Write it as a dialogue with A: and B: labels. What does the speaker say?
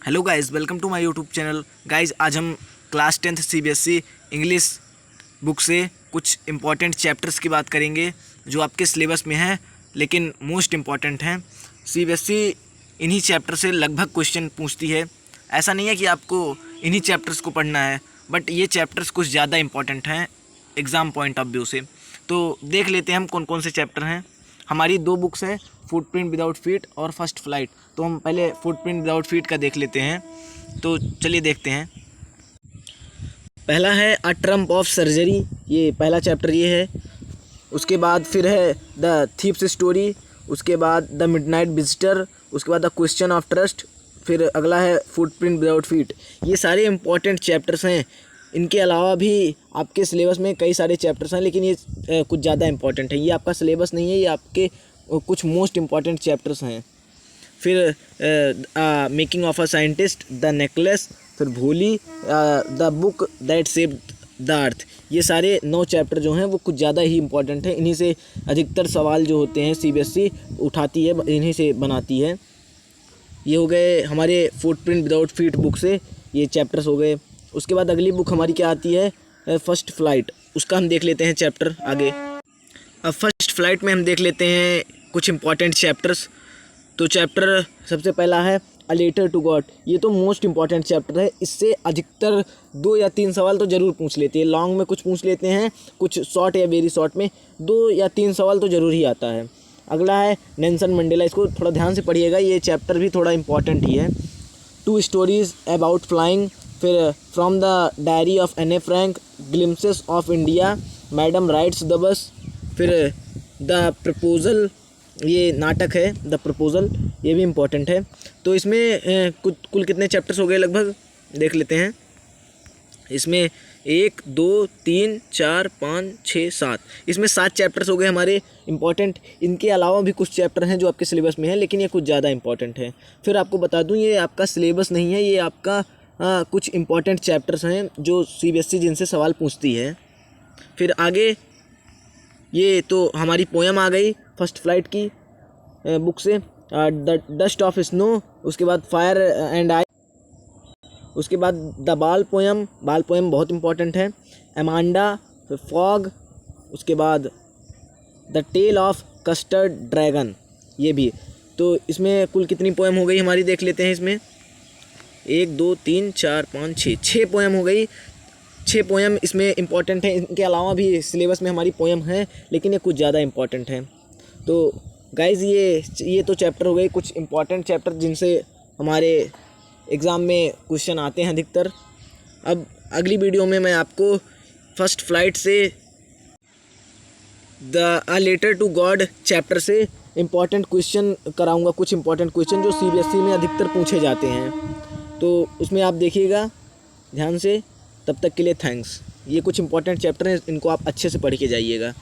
A: Hello guys, welcome to my YouTube channel. Guys, आज हम class 10th CBSE English book से कुछ important chapters की बात करेंगे जो आपके सिलेबस में हैं लेकिन मोस्ट इम्पॉर्टेंट हैं। सीबीएसई इन्हीं चैप्टर से लगभग क्वेश्चन पूछती है। ऐसा नहीं है कि आपको इन्हीं चैप्टर्स को पढ़ना है, बट ये चैप्टर्स कुछ ज़्यादा इम्पॉर्टेंट हैं एग्ज़ाम पॉइंट ऑफ व्यू से। तो देख लेते हैं हम कौन कौन से चैप्टर हैं। हमारी दो बुक्स हैं, फुटप्रिंट विदाउट फीट और फर्स्ट फ्लाइट। तो हम पहले फुटप्रिंट विदाउट फीट का देख लेते हैं। तो चलिए देखते हैं। पहला है अ ट्रम्प ऑफ सर्जरी, ये पहला चैप्टर ये है। उसके बाद फिर है द थीप्स स्टोरी, उसके बाद द मिडनाइट विजिटर, उसके बाद द क्वेश्चन ऑफ ट्रस्ट, फिर अगला है फुटप्रिंट विदाउट फीट। ये सारे इंपॉर्टेंट चैप्टर्स हैं। इनके अलावा भी आपके सिलेबस में कई सारे चैप्टर्स हैं, लेकिन ये कुछ ज़्यादा इंपॉर्टेंट है। ये आपका सिलेबस नहीं है, ये आपके कुछ मोस्ट इम्पॉर्टेंट चैप्टर्स हैं। फिर making of a scientist, the necklace, फिर भोली, the book that saved the earth. ये सारे 9 चैप्टर जो हैं वो कुछ ज़्यादा ही इंपॉर्टेंट हैं। इन्हीं से अधिकतर सवाल जो होते हैं सीबीएसई उठाती है, इन्हीं से बनाती है। ये हो गए हमारे फुटप्रिंट विदाउट फीट बुक से ये चैप्टर्स हो गए। उसके बाद अगली बुक हमारी क्या आती है, फर्स्ट फ्लाइट। उसका हम देख लेते हैं चैप्टर आगे। अब फर्स्ट फ्लाइट में हम देख लेते हैं कुछ इंपॉर्टेंट चैप्टर्स। तो चैप्टर सबसे पहला है अ लेटर टू गॉड। ये तो मोस्ट इंपॉर्टेंट चैप्टर है। इससे अधिकतर 2 या 3 सवाल तो ज़रूर पूछ लेते हैं। लॉन्ग में कुछ पूछ लेते हैं, कुछ शॉर्ट या वेरी शॉर्ट में 2 या 3 सवाल तो ज़रूर ही आता है। अगला है नेल्सन मंडेला। इसको थोड़ा ध्यान से पढ़िएगा, ये चैप्टर भी थोड़ा इंपॉर्टेंट ही है। 2 स्टोरीज़ अबाउट फ्लाइंग, फिर फ्रॉम द डायरी ऑफ एने Frank, glimpses of India, madam rides the bus, फिर द प्रपोज़ल, ये नाटक है द प्रपोज़ल, ये भी इम्पोर्टेंट है। तो इसमें कुल कितने चैप्टर्स हो गए लगभग देख लेते हैं। इसमें 1 2 3 4 5 6 7, इसमें 7 चैप्टर्स हो गए हमारे इम्पॉर्टेंट। इनके अलावा भी कुछ चैप्टर हैं जो आपके सिलेबस में हैं, लेकिन ये कुछ ज़्यादा इंपॉर्टेंट है। फिर आपको बता दूं, ये आपका सिलेबस नहीं है, ये आपका कुछ इम्पॉर्टेंट चैप्टर्स हैं जो सीबीएसई जिनसे सवाल पूछती है। फिर आगे ये तो हमारी पोएम आ गई फर्स्ट फ्लाइट की बुक से, द डस्ट ऑफ स्नो। उसके बाद फायर एंड आई। उसके बाद द बाल पोएम बहुत इंपॉर्टेंट है। एमांडा, फिर फॉग, उसके बाद the tale of custard dragon, ये भी। तो इसमें कुल कितनी पोएम हो गई हमारी देख लेते हैं। इसमें 1 2 3 4 5 6 पोएम हो गई। 6 पोएम इसमें इंपॉर्टेंट है। इनके अलावा भी सिलेबस में हमारी पोएम है, लेकिन ये कुछ ज़्यादा इंपॉर्टेंट है। तो गाइज़ ये तो चैप्टर हो गए कुछ इंपॉर्टेंट चैप्टर जिनसे हमारे एग्ज़ाम में क्वेश्चन आते हैं अधिकतर। अब अगली वीडियो में मैं आपको फर्स्ट फ्लाइट से the a letter to God chapter से इम्पॉर्टेंट क्वेश्चन कराऊंगा, कुछ इंपॉर्टेंट क्वेश्चन जो सीबीएसई में अधिकतर पूछे जाते हैं। तो उसमें आप देखिएगा ध्यान से। तब तक के लिए थैंक्स। ये कुछ इंपॉर्टेंट चैप्टर हैं, इनको आप अच्छे से पढ़ के जाइएगा।